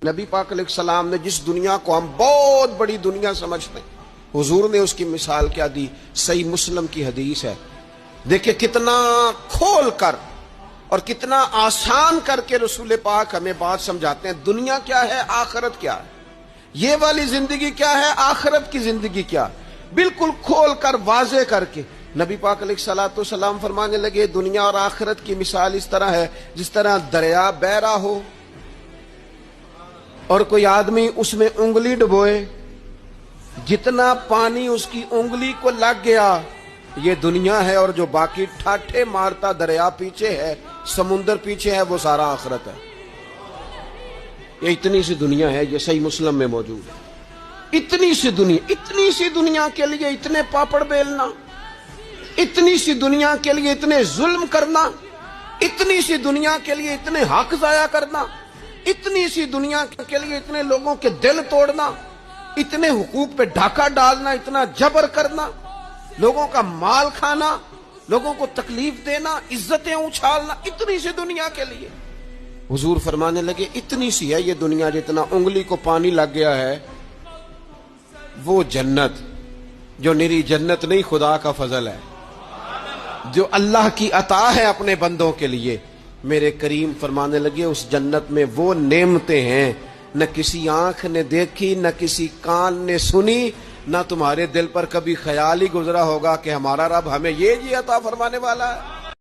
نبی پاک علیہ السلام نے جس دنیا کو ہم بہت بڑی دنیا سمجھتے ہیں، حضور نے اس کی مثال کیا دی؟ صحیح مسلم کی حدیث ہے، دیکھیں کتنا کھول کر اور کتنا آسان کر کے رسول پاک ہمیں بات سمجھاتے ہیں۔ دنیا کیا ہے، آخرت کیا ہے، یہ والی زندگی کیا ہے، آخرت کی زندگی کیا، بالکل کھول کر واضح کر کے نبی پاک علیہ الصلوۃ والسلام فرمانے لگے دنیا اور آخرت کی مثال اس طرح ہے جس طرح دریا بہ رہا ہو اور کوئی آدمی اس میں انگلی ڈبوئے، جتنا پانی اس کی انگلی کو لگ گیا یہ دنیا ہے، اور جو باقی ٹھاٹھے مارتا دریا پیچھے ہے، سمندر پیچھے ہے، وہ سارا آخرت ہے۔ یہ اتنی سی دنیا ہے، یہ صحیح مسلم میں موجود ہے۔ اتنی سی دنیا کے لیے اتنے پاپڑ بیلنا، اتنی سی دنیا کے لیے اتنے ظلم کرنا، اتنی سی دنیا کے لیے اتنے حق ضائع کرنا، اتنی سی دنیا کے لیے اتنے لوگوں کے دل توڑنا، اتنے حقوق پہ ڈھاکہ ڈالنا، اتنا جبر کرنا، لوگوں کا مال کھانا، لوگوں کو تکلیف دینا، عزتیں اچھالنا، اتنی سی دنیا کے لیے حضور فرمانے لگے اتنی سی ہے یہ دنیا، جتنا انگلی کو پانی لگ گیا ہے وہ جنت، جو نری جنت نہیں، خدا کا فضل ہے، جو اللہ کی عطا ہے اپنے بندوں کے لیے۔ میرے کریم فرمانے لگے اس جنت میں وہ نعمتیں ہیں نہ کسی آنکھ نے دیکھی، نہ کسی کان نے سنی، نہ تمہارے دل پر کبھی خیال ہی گزرا ہوگا کہ ہمارا رب ہمیں یہ عطا فرمانے والا ہے۔